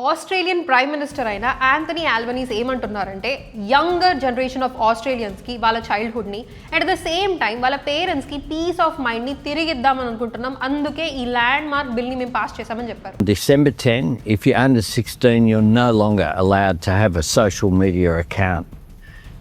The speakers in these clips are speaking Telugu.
ఆస్ట్రేలియన్ ప్రైమ్ మినిస్టర్ అయిన యాంథనీ ఆల్బనీస్ ఏమంటున్నారంటే యంగర్ జనరేషన్ ఆఫ్ ఆస్ట్రేలియన్స్కి వాళ్ళ చైల్డ్హుడ్ని అట్ ద సేమ్ టైం వాళ్ళ పేరెంట్స్కి పీస్ ఆఫ్ మైండ్ని తిరిగిద్దామని అనుకుంటున్నాం, అందుకే ఈ ల్యాండ్ మార్క్ బిల్ని మేము పాస్ చేశామని చెప్పారు. December 10, if you're under 16, you're no longer allowed to have a social media account.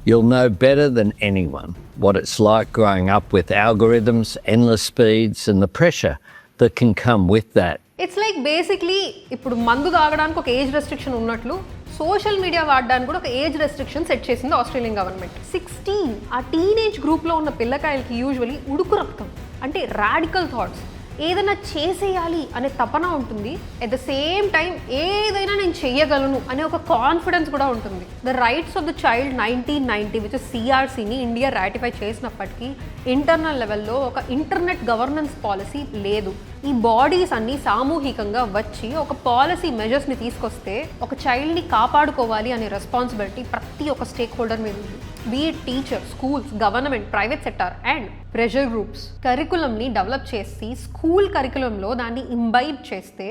You'll know better than anyone what it's like growing up with algorithms, endless speeds, and the pressure that can come with that. It's like basically ఇప్పుడు మందు తాగడానికి ఒక ఏజ్ రెస్ట్రిక్షన్ ఉన్నట్లు సోషల్ మీడియా వాడడానికి కూడా ఒక ఏజ్ రెస్ట్రిక్షన్ సెట్ చేసింది ఆస్ట్రేలియన్ గవర్నమెంట్. 16 ఆ టీనేజ్ గ్రూప్లో ఉన్న పిల్లకాయలకి యూజువలీ ఉడుకు రక్తం అంటే రాడికల్ థాట్స్, ఏదైనా చేసేయాలి అనే తపన ఉంటుంది. అట్ ద సేమ్ టైం ఏదైనా నేను చెయ్యగలను అనే ఒక కాన్ఫిడెన్స్ కూడా ఉంటుంది. The rights of the child 1990 which సిఆర్సీని ఇండియా రాటిఫై చేసినప్పటికీ ఇంటర్నల్ లెవెల్లో ఒక ఇంటర్నెట్ గవర్నెన్స్ పాలసీ లేదు. ఈ బాడీస్ అన్ని సామూహికంగా వచ్చి ఒక పాలసీ మెజర్స్ని తీసుకొస్తే ఒక చైల్డ్ని కాపాడుకోవాలి అనే రెస్పాన్సిబిలిటీ ప్రతి ఒక్క స్టేక్ హోల్డర్ మీద ఉంది. Be it teacher, schools, government, private sector and pressure groups. కరికులంని డెవలప్ చేసి స్కూల్ కరికులంలో దాన్ని ఇంబైబ్ చేస్తే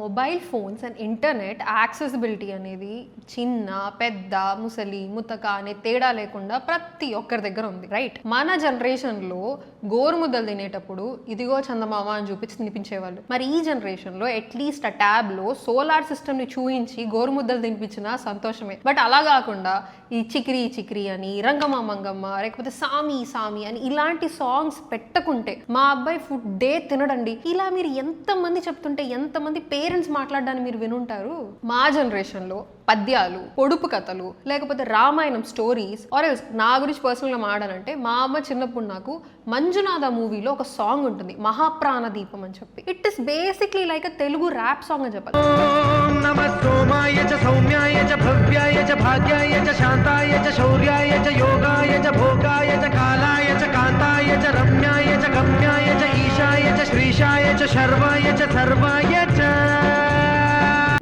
mobile phones and internet accessibility అనేది చిన్న పెద్ద ముసలి ముతక అనే తేడా లేకుండా ప్రతి ఒక్కరి దగ్గర ఉంది, రైట్? మన జనరేషన్లో గోరుముద్దలు తినేటప్పుడు ఇదిగో చందమామ అని చూపించి తినిపించేవాళ్ళు. మరి ఈ జనరేషన్లో అట్లీస్ట్ ఆ ట్యాబ్లో సోలార్ సిస్టమ్ని చూయించి గోరుముద్దలు తినిపించినా సంతోషమే. బట్ అలా కాకుండా ఈ చిక్రీ చిక్రీ అని, రంగమ్మ మంగమ్మ, లేకపోతే సామి సామి అని ఇలాంటి సాంగ్స్ పెట్టుకుంటే మా అబ్బాయి ఫుడ్డే తినడండి, ఇలా మీరు ఎంతమంది చెప్తుంటే ఎంతమంది పేరెంట్స్ మాట్లాడడానికి మీరు వినుంటారు? మా జనరేషన్లో పద్యాలు, పొడుపు కథలు, లేకపోతే రామాయణం స్టోరీస్, ఆర్ ఎల్స్ నా గురించి పర్సనల్గా మాట్లాడాలంటే మా అమ్మ చిన్నప్పుడు నాకు మంజునాథ మూవీలో ఒక సాంగ్ ఉంటుంది మహాప్రాణ దీపం అని చెప్పి. It is basically like a Telugu rap song అని చెప్పాలి.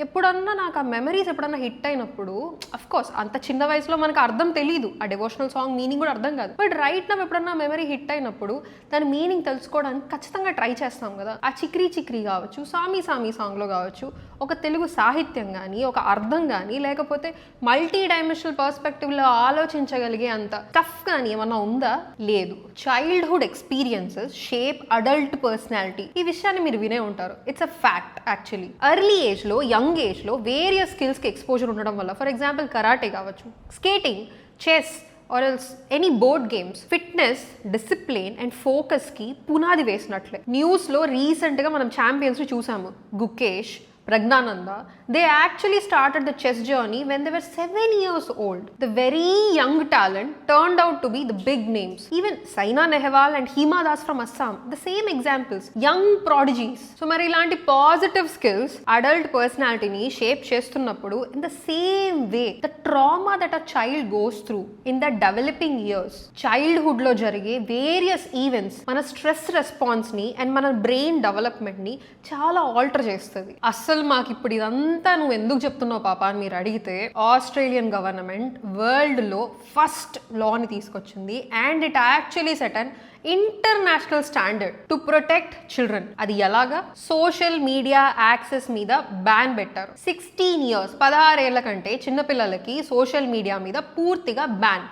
ఎప్పుడన్నా నాకు ఆ మెమరీస్ ఎప్పుడన్నా హిట్ అయినప్పుడు, అఫ్ కోర్స్ అంత చిన్న వయసులో మనకు అర్థం తెలియదు, ఆ డివోషనల్ సాంగ్ మీనింగ్ కూడా అర్థం కాదు. బట్ రైట్ నా ఎప్పుడన్నా మెమరీ హిట్ అయినప్పుడు దాని మీనింగ్ తెలుసుకోవడానికి ఖచ్చితంగా ట్రై చేస్తాం కదా. ఆ చిక్రీ చిక్రీ కావచ్చు, సామి సామి సాంగ్లో కావచ్చు, ఒక తెలుగు సాహిత్యం కానీ, ఒక అర్థం కానీ, లేకపోతే మల్టీ డైమెన్షనల్ పర్స్పెక్టివ్లో ఆలోచించగలిగే అంత టఫ్ కానీ ఏమన్నా ఉందా? లేదు. Childhood experiences shape adult personality. ఈ విషయాన్ని మీరు వినే ఉంటారు. It's a fact actually. Early ఏజ్లో, యంగ్ ఏజ్లో వేరియస్ స్కిల్స్కి ఎక్స్పోజర్ ఉండడం వల్ల, ఫర్ ఎగ్జాంపుల్ కరాటే కావచ్చు, skating, chess or else any board games, fitness, discipline and ఫోకస్కి పునాది వేసినట్లే. న్యూస్లో రీసెంట్గా మనం ఛాంపియన్స్ని చూసాము, Gukesh, Pragnananda. They actually started the chess journey when they were 7 years old. The very young talent turned out to be the big names. Even Saina Nehwal and Hima Das from Assam, the same examples, young prodigies. So మరి ఇలాంటి పాజిటివ్ స్కిల్స్ అడల్ట్ పర్సనాలిటీని షేప్ చేస్తున్నప్పుడు in the same way the trauma that a child goes through in the developing years, childhood లో జరిగే వేరియస్ ఈవెంట్స్ మన స్ట్రెస్ రెస్పాన్స్ ని అండ్ మన బ్రెయిన్ డెవలప్మెంట్ ని చాలా ఆల్టర్ చేస్తుంది. అసలు మాకు ఇప్పుడు ఇదంతా నువ్వు ఎందుకు చెప్తున్నావు పాప అని మీరు అడిగితే, ఆస్ట్రేలియన్ గవర్నమెంట్ వరల్డ్లో ఫస్ట్ లాని తీసుకొచ్చింది and it actually set an international standard to protect children. అది ఎలాగా? సోషల్ మీడియా యాక్సెస్ మీద బ్యాన్ పెట్టారు. 16 years 16 ఏళ్ల కంటే చిన్నపిల్లలకి సోషల్ మీడియా మీద పూర్తిగా ban.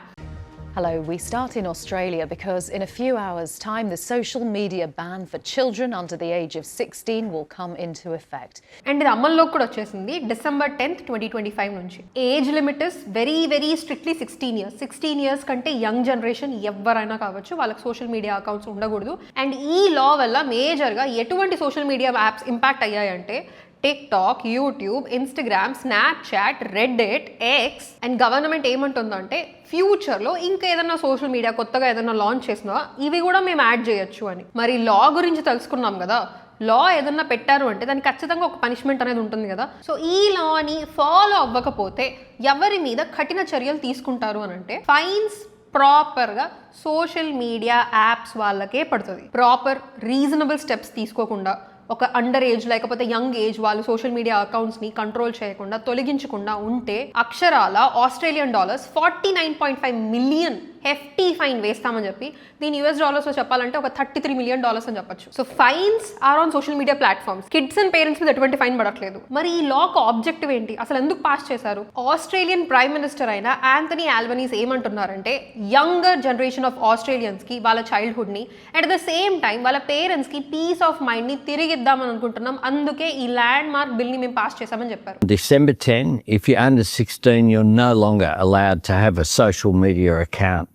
Hello, we start in Australia because in a few hours' time the social media ban for children under the age of 16 will come into effect. And ఇది అమల్లోకి కూడా వచ్చేసింది December 10th 2025 నుంచి. Age limit is very strictly 16 years. 16 years కంటే యంగ్ జనరేషన్ ఎవరైనా కావచ్చు, వాళ్ళకి సోషల్ మీడియా అకౌంట్స్ ఉండకూడదు. అండ్ ఈ లా వల్ల మేజర్గా ఎటువంటి సోషల్ మీడియా యాప్స్ ఇంపాక్ట్ అయ్యాయంటే TikTok, YouTube, Instagram, Snapchat, Reddit, X. And government ఏమంటుందంటే ఫ్యూచర్లో ఇంకా ఏదైనా సోషల్ మీడియా కొత్తగా ఏదైనా లాంచ్ చేసినా ఇవి కూడా మేము యాడ్ చేయొచ్చు అని. మరి లా గురించి తెలుసుకున్నాం కదా, లా ఏదన్నా పెట్టారు అంటే దానికి ఖచ్చితంగా ఒక పనిష్మెంట్ అనేది ఉంటుంది కదా. సో ఈ లాని ఫాలో అవ్వకపోతే ఎవరి మీద కఠిన చర్యలు తీసుకుంటారు అని అంటే ఫైన్స్ ప్రాపర్గా సోషల్ మీడియా యాప్స్ వాళ్ళకే పడుతుంది. ప్రాపర్ రీజనబుల్ స్టెప్స్ తీసుకోకుండా, ఒక అండర్ ఏజ్ లేకపోతే యంగ్ ఏజ్ వాళ్ళు సోషల్ మీడియా అకౌంట్స్ని కంట్రోల్ చేయకుండా, తొలగించకుండా ఉంటే అక్షరాల $49.5 million హెఫ్టీ ఫైన్ వేస్తామని చెప్పి దీని $US చెప్పాలంటే ఒక $33 million అని చెప్పొచ్చు. So fines are on social media platforms. Kids and parents మీద ఎటువంటి ఫైన్ పడట్లేదు. మరి ఈ లాకు ఆబ్జెక్టివ్ ఏంటి, అసలు ఎందుకు పాస్ చేశారు? ఆస్ట్రేలియన్ ప్రైమ్ మినిస్టర్ అయిన యాంథనీ ఆల్బనీస్ ఏమంటున్నారంటే యంగర్ జనరేషన్ ఆఫ్ ఆస్ట్రేలియన్స్ కి వాళ్ళ చైల్డ్హుడ్ ని అట్ ద సేమ్ టైం వాళ్ళ పేరెంట్స్ కి పీస్ ఆఫ్ మైండ్ ని తిరిగిద్దామని అనుకుంటున్నాం, అందుకే ఈ ల్యాండ్ మార్క్ బిల్ ని మేము పాస్ చేశామని చెప్పారు. December 10, if you're under 16, you're no longer allowed to have a social media account.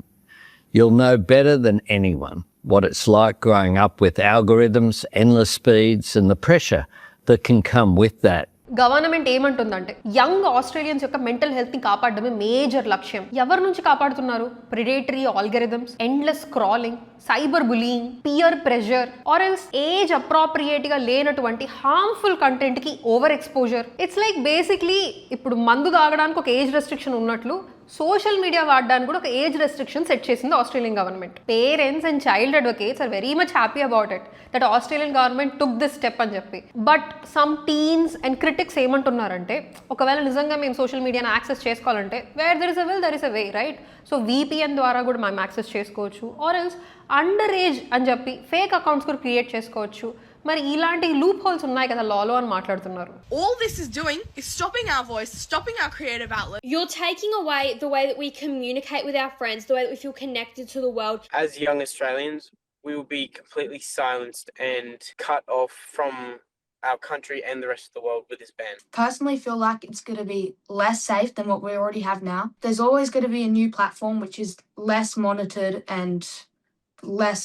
You'll know better than anyone what it's like growing up with algorithms, endless speeds, and the pressure that can come with that. Government ఏమంటుందంటే యంగ్ ఆస్ట్రేలియన్స్ యొక్క మెంటల్ హెల్త్ ని కాపాడడమే మేజర్ లక్ష్యం. ఎవరి నుంచి కాపాడుతున్నారు? Predatory algorithms, endless scrolling, cyber bullying, peer pressure or else age appropriate గా లేనటువంటి హార్మ్ఫుల్ కంటెంట్ కి over exposure. It's like basically ఇప్పుడు మందు తాగడానికి ఒక ఏజ్ రెస్ట్రిక్షన్ ఉన్నట్లు సోషల్ మీడియా వాడడానికి కూడా ఒక ఏజ్ రెస్ట్రిక్షన్ సెట్ చేసింది Australian government. Parents and child advocates are very much happy about it that Australian government took this step అని చెప్పి. But some teens and critics ఏమంటున్నారంటే ఒకవేళ నిజంగా మేము సోషల్ మీడియాని యాక్సెస్ చేసుకోవాలంటే where there is a will there is a way, right? So VPN ద్వారా కూడా మేము యాక్సెస్ చేసుకోవచ్చు, ఆర్ ఎల్స్ అండర్ ఏజ్ అని చెప్పి ఫేక్ అకౌంట్స్ కూడా క్రియేట్ చేసుకోవచ్చు. మరి ఇలాంటి లూప్ హోల్స్ ఉన్నాయి కదా లాలో అని మాట్లాడుతున్నారు. All this is doing is stopping our voice, stopping our creative outlet. You're taking away the way that we communicate with our friends, the way that we feel connected to the world. As young Australians, we will be completely silenced and cut off from our country and the rest of the world with this ban. Personally feel like it's going to be less safe than what we already have now. There's always going to be a new platform which is less monitored and less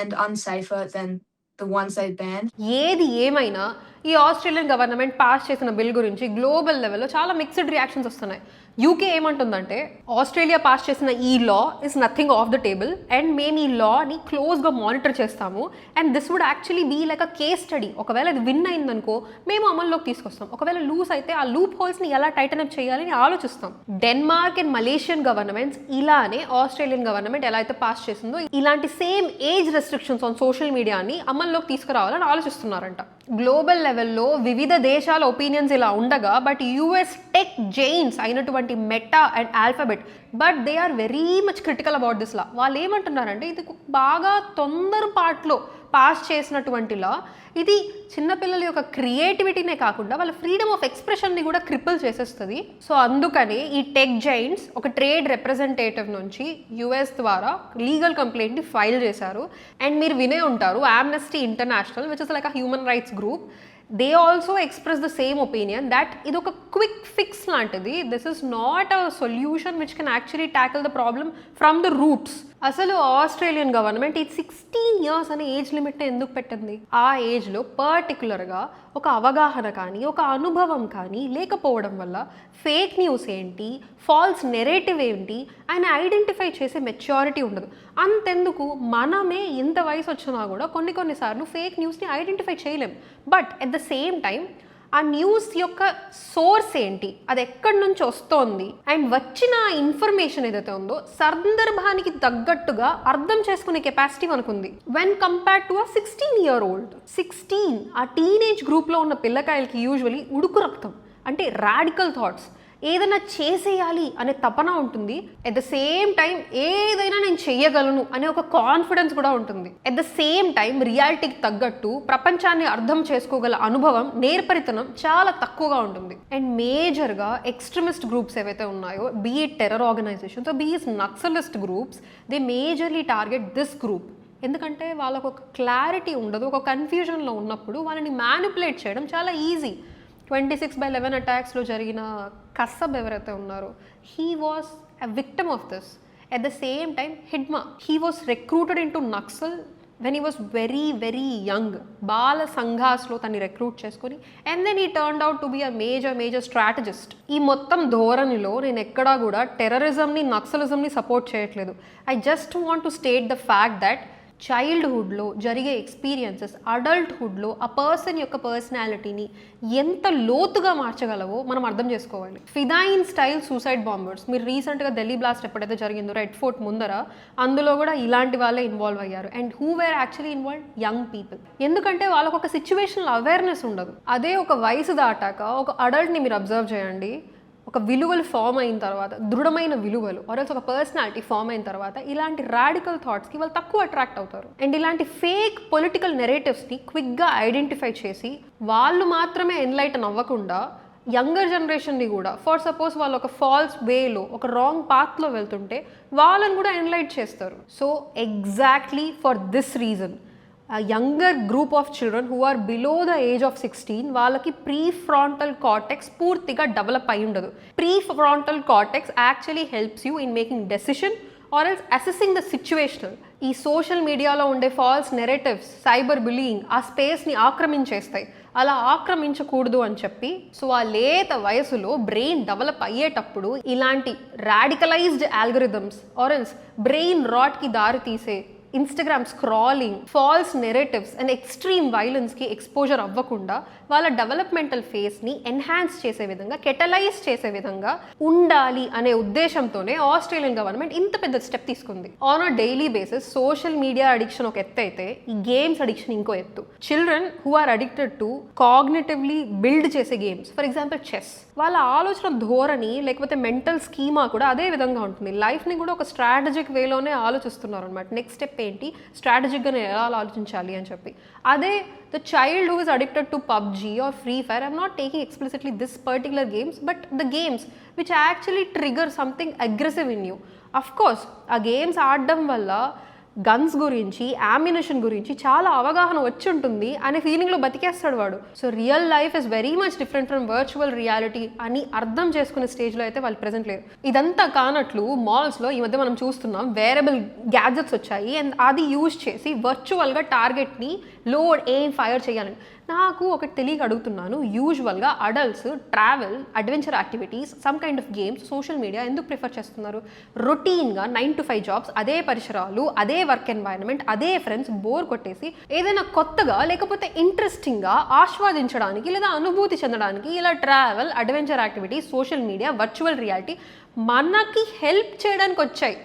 and unsafer than the ones they banned. ఏది ఏమైనా ఈ ఆస్ట్రేలియన్ గవర్నమెంట్ పాస్ చేసిన బిల్ గురించి గ్లోబల్ లెవెల్లో చాలా మిక్స్డ్ రియాక్షన్స్ వస్తున్నాయి. యూకే ఏమంటుందంటే ఆస్ట్రేలియా పాస్ చేసిన ఈ law is nothing of the table and మేము ఈ లాని క్లోజ్గా మానిటర్ చేస్తాము and this would actually be like a case study. ఒకవేళ ఇది విన్ అయిందనుకో మేము అమల్లోకి తీసుకొస్తాం, ఒకవేళ లూజ్ అయితే ఆ లూప్ హోల్స్ని ఎలా టైటన్ అప్ చేయాలని ఆలోచిస్తాం. డెన్మార్క్ అండ్ మలేషియన్ గవర్నమెంట్స్ ఇలానే ఆస్ట్రేలియన్ గవర్నమెంట్ ఎలా అయితే పాస్ చేసిందో ఇలాంటి same age restrictions on social మీడియాని అమల్లోకి తీసుకురావాలని ఆలోచిస్తున్నారంట. గ్లోబల్ లెవెల్లో వివిధ దేశాల ఒపీనియన్స్ ఇలా ఉండగా బట్ US టెక్ జైంట్స్ అయినటువంటి Meta and Alphabet but they are very much critical about this law. వాళ్ళు ఏమంటున్నారంటే ఇది బాగా తొందరపాట్లో పాస్ చేసినటువంటి లా, ఇది చిన్నపిల్లల యొక్క క్రియేటివిటీనే కాకుండా వాళ్ళ ఫ్రీడమ్ ఆఫ్ ఎక్స్ప్రెషన్ని కూడా క్రిపుల్ చేసేస్తుంది. సో అందుకని ఈ టెక్ జైంట్స్ ఒక ట్రేడ్ రిప్రజెంటేటివ్ నుంచి US ద్వారా లీగల్ కంప్లైంట్ని ఫైల్ చేశారు. అండ్ మీరు వినే ఉంటారు Amnesty international which is like a human rights group, they also express the same opinion that ఇది ఒక క్విక్ ఫిక్స్ లాంటిది. This is not a solution which can actually tackle the problem from the roots. అసలు ఆస్ట్రేలియన్ గవర్నమెంట్ ఈ 16 years అనే ఏజ్ లిమిట్ని ఎందుకు పెట్టింది? ఆ ఏజ్లో పర్టికులర్గా ఒక అవగాహన కానీ ఒక అనుభవం కానీ లేకపోవడం వల్ల ఫేక్ న్యూస్ ఏంటి, ఫాల్స్ నెరేటివ్ ఏంటి ఆయన ఐడెంటిఫై చేసే మెచ్యూరిటీ ఉండదు. అంతెందుకు మనమే ఇంత వయసు వచ్చినా కూడా కొన్నిసార్లు ఫేక్ న్యూస్ని ఐడెంటిఫై చేయలేం. But at the same time ఆ న్యూస్ యొక్క సోర్స్ ఏంటి, అది ఎక్కడి నుంచి వస్తోంది అండ్ వచ్చిన ఇన్ఫర్మేషన్ ఏదైతే ఉందో సందర్భానికి తగ్గట్టుగా అర్థం చేసుకునే కెపాసిటీ మనకుంది. When compared to a 16-year-old. 16 ఆ టీనేజ్ గ్రూప్లో ఉన్న పిల్లకాయలకి యూజువలీ ఉడుకు రక్తం అంటే రాడికల్ థాట్స్, ఏదైనా చేసేయాలి అనే తపన ఉంటుంది. ఎట్ ద సేమ్ టైం ఏదైనా నేను చెయ్యగలను అనే ఒక కాన్ఫిడెన్స్ కూడా ఉంటుంది. ఎట్ ద సేమ్ టైం రియాలిటీకి తగ్గట్టు ప్రపంచాన్ని అర్థం చేసుకోగల అనుభవం, నేర్పరితనం చాలా తక్కువగా ఉంటుంది. అండ్ మేజర్గా ఎక్స్ట్రీమిస్ట్ గ్రూప్స్ ఏవైతే ఉన్నాయో, be it terror organisations, be it Naxalist groups, they majorly target this group. ఎందుకంటే వాళ్ళకు ఒక క్లారిటీ ఉండదు, ఒక కన్ఫ్యూజన్లో ఉన్నప్పుడు వాళ్ళని మ్యానిపులేట్ చేయడం చాలా ఈజీ. 26/11 అటాక్స్లో జరిగిన కసబ్ ఎవరైతే ఉన్నారో he was a victim of this. At the same time Hidma, he was recruited into Naxal when he was very very young. బాల సంఘాస్లో తన్ని రిక్రూట్ చేసుకొని and then he turned out to be a major strategist. ఈ మొత్తం ధోరణిలో నేను ఎక్కడా కూడా టెర్రరిజంని నక్సలిజంని సపోర్ట్ చేయట్లేదు. I just want to state the fact that చైల్డ్హుడ్లో జరిగే ఎక్స్పీరియన్సెస్ అడల్ట్హుడ్లో ఆ పర్సన్ యొక్క పర్సనాలిటీని ఎంత లోతుగా మార్చగలవో మనం అర్థం చేసుకోవాలి. ఫిదాయిన్ స్టైల్ సూసైడ్ బాంబర్స్, మీరు రీసెంట్గా ఢిల్లీ బ్లాస్ట్ ఎప్పుడైతే జరిగిందో రెడ్ ఫోర్ట్ ముందర, అందులో కూడా ఇలాంటి వాళ్ళే ఇన్వాల్వ్ అయ్యారు. And who were actually involve? Young people. ఎందుకంటే వాళ్ళకు ఒక సిచ్యువేషనల్ అవేర్నెస్ ఉండదు. అదే ఒక వయసు దాటాక ఒక అడల్ట్ని మీరు అబ్జర్వ్ చేయండి, ఒక విలువలు ఫామ్ అయిన తర్వాత, దృఢమైన విలువలు ఆర్ఎల్స్ ఒక పర్సనాలిటీ ఫామ్ అయిన తర్వాత ఇలాంటి రాడికల్ థాట్స్కి వాళ్ళు తక్కువ అట్రాక్ట్ అవుతారు. అండ్ ఇలాంటి ఫేక్ పొలిటికల్ నెరేటివ్స్ని క్విక్గా ఐడెంటిఫై చేసి వాళ్ళు మాత్రమే ఎన్లైటన్ అవ్వకుండా యంగర్ జనరేషన్ని కూడా, ఫర్ సపోజ్ వాళ్ళు ఒక ఫాల్స్ వేలో, ఒక రాంగ్ పాత్లో వెళ్తుంటే వాళ్ళని కూడా ఎన్లైట్ చేస్తారు. So exactly for this reason a younger group of children who are below the age of 16 వాళ్ళకి ప్రీఫ్రాంటల్ కార్టెక్స్ పూర్తిగా డెవలప్ అయి ఉండదు. Prefrontal cortex actually helps you in making decision or else assessing the situational. ఈ సోషల్ మీడియాలో ఉండే ఫాల్స్ నెరేటివ్స్, సైబర్ బులియింగ్ ఆ స్పేస్ని ఆక్రమించేస్తాయి. అలా ఆక్రమించకూడదు అని చెప్పి సో ఆ లేత వయసులో బ్రెయిన్ డెవలప్ అయ్యేటప్పుడు ఇలాంటి radicalised algorithms or else brain రాట్కి దారి తీసే Instagram scrolling, false narratives and extreme వైలెన్స్కి ఎక్స్పోజర్ అవ్వకుండా వాళ్ళ డెవలప్మెంటల్ ఫేస్ని ఎన్హాన్స్ చేసే విధంగా, కెటలైజ్ చేసే విధంగా ఉండాలి అనే ఉద్దేశంతోనే ఆస్ట్రేలియన్ గవర్నమెంట్ ఇంత పెద్ద స్టెప్ తీసుకుంది. On a daily basis social media addiction ఒక ఎత్తు అయితే ఈ గేమ్స్ అడిక్షన్ ఇంకో ఎత్తు. Children who are addicted to cognitively build చేసే గేమ్స్, ఫర్ ఎగ్జాంపుల్ చెస్, వాళ్ళ ఆలోచన ధోరణి లేకపోతే మెంటల్ స్కీమా కూడా అదే విధంగా ఉంటుంది. లైఫ్ని కూడా ఒక స్ట్రాటజిక్ వేలోనే ఆలోచిస్తున్నారు అనమాట. నెక్స్ట్ స్టెప్ ఏంటి, స్ట్రాటజిక్గా ఎలా ఆలోచించాలి అని చెప్పి. అదే the child who is addicted to PUBG or Free Fire, I'm not taking explicitly this particular games but the games which actually trigger something aggressive in you. Of course ఆ గేమ్స్ ఆడడం వల్ల గన్స్ గురించి, ఆమ్యునేషన్ గురించి చాలా అవగాహన వచ్చి ఉంటుంది అనే ఫీలింగ్లో బతికేస్తాడు వాడు. So real life is very much different from virtual reality అని అర్థం చేసుకునే స్టేజ్లో అయితే వాళ్ళు ప్రెజెంట్ లేరు. ఇదంతా కానట్లు మాల్స్లో ఈ మధ్య మనం చూస్తున్నాం వేరబుల్ గ్యాడ్జెట్స్ వచ్చాయి అండ్ అది యూజ్ చేసి వర్చువల్గా టార్గెట్ని లోడ్ ఎయిమ్ ఫైర్ చేయాలని. నాకు ఒకటి తెలియక అడుగుతున్నాను, యూజువల్గా adults travel, adventure activities, some kind of games, social media ఎందుకు ప్రిఫర్ చేస్తున్నారు? రొటీన్గా 9 to 5 జాబ్స్, అదే పరిసరాలు, అదే వర్క్ ఎన్వైరన్మెంట్, అదే ఫ్రెండ్స్, బోర్ కొట్టేసి ఏదైనా కొత్తగా లేకపోతే ఇంట్రెస్టింగ్గా ఆస్వాదించడానికి లేదా అనుభూతి చెందడానికి ఇలా travel, adventure activities, social media, virtual reality మనకి హెల్ప్ చేయడానికి వచ్చాయి.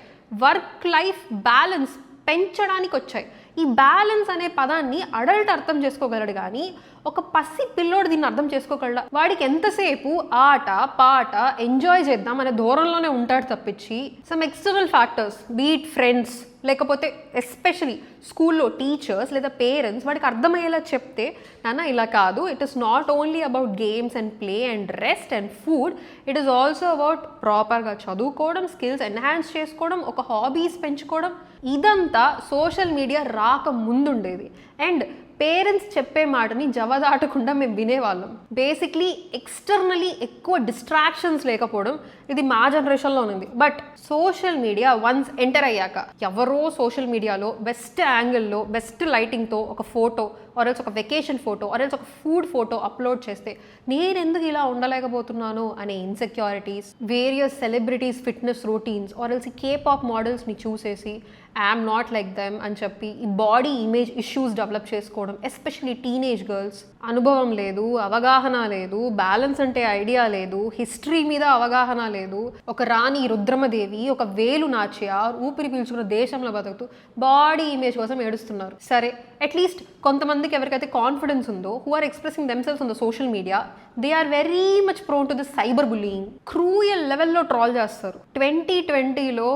వర్క్ లైఫ్ బ్యాలెన్స్ పెంచడానికి వచ్చాయి. ఈ బ్యాలెన్స్ అనే పదాన్ని అడల్ట్ అర్థం చేసుకోగలడు కానీ ఒక పసి పిల్లోడు దీన్ని అర్థం చేసుకోగలడా? వాడికి ఎంతసేపు ఆట పాట ఎంజాయ్ చేద్దాం అనే దూరంలోనే ఉంటాడు తప్పించి some external factors, beat friends లేకపోతే ఎస్పెషలీ స్కూల్లో టీచర్స్ లేదా పేరెంట్స్ వాడికి అర్థమయ్యేలా చెప్తే, నాన్న ఇలా కాదు, it is not only about games and play and rest and food, it is also about ప్రాపర్గా చదువుకోవడం, స్కిల్స్ ఎన్హాన్స్ చేసుకోవడం, ఒక హాబీస్ పెంచుకోవడం. ఇదంతా సోషల్ మీడియా రాక ముందుండేది. అండ్ పేరెంట్స్ చెప్పే మాటని జవదాటకుండా మేము వినేవాళ్ళం. బేసిక్లీ ఎక్స్టర్నలీ ఎక్కువ డిస్ట్రాక్షన్స్ లేకపోవడం ఇది మా జనరేషన్లో ఉంది. But social media once enter అయ్యాక ఎవరో సోషల్ మీడియాలో బెస్ట్ యాంగిల్లో, బెస్ట్ లైటింగ్తో ఒక ఫోటో ఆర్ఎల్స్ ఒక వెకేషన్ ఫోటో ఆర్ఎల్స్ ఒక ఫుడ్ ఫోటో అప్లోడ్ చేస్తే నేను ఎందుకు ఇలా ఉండలేకపోతున్నాను అనే insecurities, various celebrities fitness routines or else K-pop మోడల్స్ని చూసేసి ఐఎమ్ నాట్ లైక్ దెమ్ అని చెప్పి ఈ బాడీ ఇమేజ్ ఇష్యూస్ డెవలప్ చేసుకోవడం, ఎస్పెషలీ టీనేజ్ గర్ల్స్. అనుభవం లేదు, అవగాహన లేదు, బ్యాలెన్స్ అంటే ఐడియా లేదు, హిస్టరీ మీద అవగాహన లేదు. ఒక రాణి రుద్రమదేవి ఒక వేలు నాచ్య ఊపిరి పీల్చుకున్న దేశంలో బతుకుతూ బాడీ ఇమేజ్ కోసం ఏడుస్తున్నారు. సరే, అట్లీస్ట్ కొంతమందికి ఎవరికైతే కాన్ఫిడెన్స్ ఉందో, who are expressing themselves on the social media, they are very much prone to the cyber bullying. Cruel లెవెల్లో ట్రాల్ చేస్తారు. 2020లో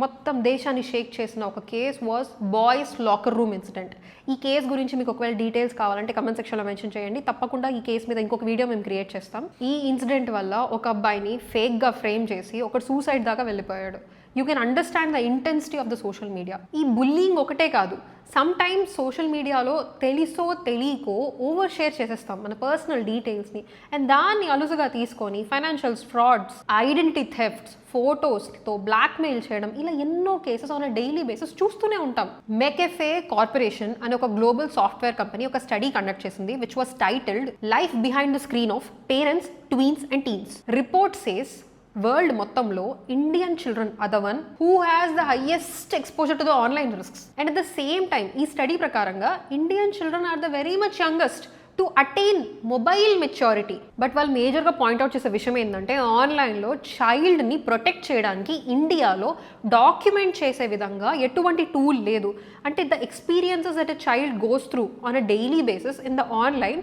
మొత్తం దేశాన్ని షేక్ చేసిన ఒక case was boys locker room incident. ఈ కేసు గురించి మీకు ఒకవేళ డీటెయిల్స్ కావాలంటే కమెంట్ సెక్షన్లో మెన్షన్ చేయండి. తప్పకుండా ఈ కేసు మీద ఇంకొక వీడియో మేము క్రియేట్ చేస్తాం. ఈ ఇన్సిడెంట్ వల్ల ఒక అబ్బాయిని ఫేక్గా ఫ్రేమ్ చేసి ఒక సూసైడ్ దాకా వెళ్ళిపోయాడు. You can understand the intensity of the social media. ఈ బుల్లింగ్ ఒకటే కాదు, సమ్ టైమ్స్ సోషల్ మీడియాలో తెలిసో తెలియకో ఓవర్ షేర్ చేసేస్తాం మన పర్సనల్ డీటెయిల్స్ని. అండ్ దాన్ని అలుసుగా తీసుకొని ఫైనాన్షియల్ ఫ్రాడ్స్, ఐడెంటిటీ థెఫ్ట్స్, ఫోటోస్తో బ్లాక్మెయిల్ చేయడం, ఇలా ఎన్నో కేసెస్ ఆన్ డైలీ బేసిస్ చూస్తూనే ఉంటాం. మెకెఫే కార్పొరేషన్ అనే ఒక గ్లోబల్ సాఫ్ట్వేర్ కంపెనీ ఒక స్టడీ కండక్ట్ చేసింది which was titled life behind the screen of parents, tweens and teens. Report says world మొత్తంలో Indian children are the one who has the highest exposure to the online risks. And at the same time ఈ స్టడీ ప్రకారంగా Indian children are the very much youngest to attain mobile maturity. But వాళ్ళు మేజర్గా పాయింట్అవుట్ చేసే విషయం ఏంటంటే ఆన్లైన్లో చైల్డ్ని ప్రొటెక్ట్ చేయడానికి ఇండియాలో డాక్యుమెంట్ చేసే విధంగా ఎటువంటి టూల్ లేదు. అంటే the experiences that a child goes through on a daily basis in the online,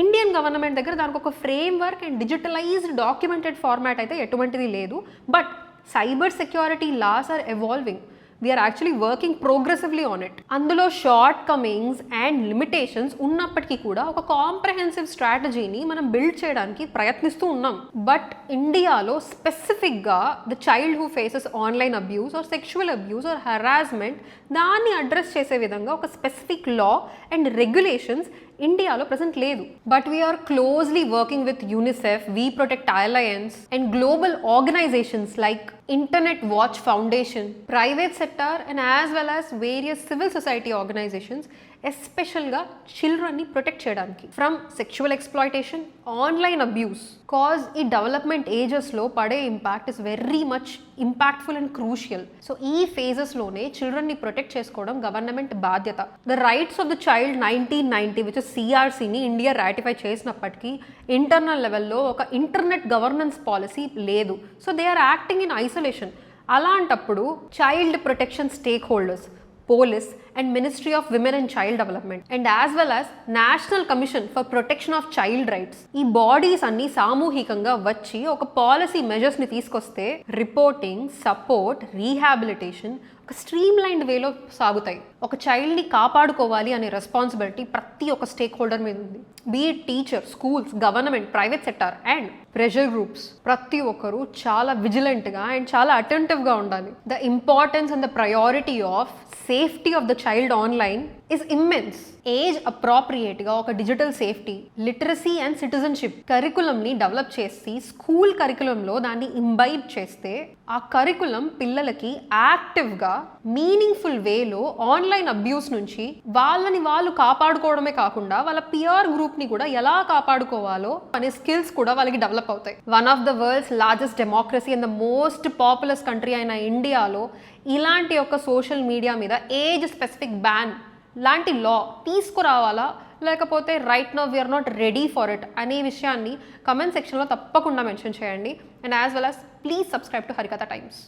Indian government దగ్గర దానికి ఒక framework and digitalized documented format అయితే ఎటువంటిది లేదు. But cyber security laws are evolving. We are actually working progressively on it. అందులో షార్ట్ కమింగ్స్ అండ్ లిమిటేషన్స్ ఉన్నప్పటికీ కూడా ఒక కాంప్రహెన్సివ్ స్ట్రాటజీని మనం బిల్డ్ చేయడానికి ప్రయత్నిస్తూ ఉన్నాం. బట్ ఇండియాలో స్పెసిఫిక్గా the child who faces online abuse or sexual abuse or harassment దాన్ని అడ్రస్ చేసే విధంగా ఒక స్పెసిఫిక్ లా అండ్ రెగ్యులేషన్స్ ఇండియాలో ప్రెసెంట్ లేదు. But we are closely working with UNICEF, We Protect Alliance and global organisations like Internet Watch Foundation, private sector and as well as various civil society organisations ఎస్పెషల్గా చిల్డ్రన్ని ప్రొటెక్ట్ చేయడానికి from sexual exploitation, online abuse. Cause ఈ డెవలప్మెంట్ ఏజెస్లో పడే impact is very much impactful and crucial. So ఈ ఫేజెస్లోనే చిల్డ్రన్ని ప్రొటెక్ట్ చేసుకోవడం గవర్నమెంట్ బాధ్యత. The rights of the child 1990 which సిఆర్సీని ఇండియా రాటిఫై చేసినప్పటికీ ఇంటర్నల్ లెవెల్లో ఒక ఇంటర్నెట్ గవర్నెన్స్ పాలసీ లేదు. So they are acting in isolation. అలాంటప్పుడు child protection stakeholders, police and Ministry of Women and Child Development and as well as National Commission for Protection of Child Rights, ఈ బాడీస్ అన్ని సామూహికంగా వచ్చి ఒక పాలసీ మెజర్స్ని తీసుకొస్తే రిపోర్టింగ్, సపోర్ట్, రీహాబిలిటేషన్ ఒక స్ట్రీమ్ లైన్డ్ వేలో సాగుతాయి. ఒక చైల్డ్ని కాపాడుకోవాలి అనే రెస్పాన్సిబిలిటీ ప్రతి ఒక్క స్టేక్ హోల్డర్ మీద ఉంది. Be it teacher, schools, government, private sector and pressure groups. ప్రతి ఒక్కరు చాలా విజిలెంట్గా అండ్ చాలా అటెంటివ్గా ఉండాలి. The importance and the priority of safety of the child online is immense. Age అప్రాప్రియేట్గా ఒక digital safety, literacy and citizenship కరికులంని డెవలప్ చేసి స్కూల్ కరికులంలో దాన్ని ఇంబైబ్ చేస్తే ఆ కరికులం పిల్లలకి యాక్టివ్గా మీనింగ్ఫుల్ వేలో ఆన్లైన్ అబ్యూస్ నుంచి వాళ్ళని వాళ్ళు కాపాడుకోవడమే కాకుండా వాళ్ళ పియర్ గ్రూప్ని కూడా ఎలా కాపాడుకోవాలో అనే స్కిల్స్ కూడా వాళ్ళకి డెవలప్ అవుతాయి. One of the world's largest democracy and the most populous country అయిన ఇండియాలో ఇలాంటి ఒక సోషల్ మీడియా మీద ఏజ్ స్పెసిఫిక్ బ్యాన్ లాంటి లా తీసుకురావాలా లేకపోతే right now we're not ready for it అనే విషయాన్ని కమెంట్ సెక్షన్లో తప్పకుండా మెన్షన్ చేయండి. And as well as please subscribe to Harikatha times.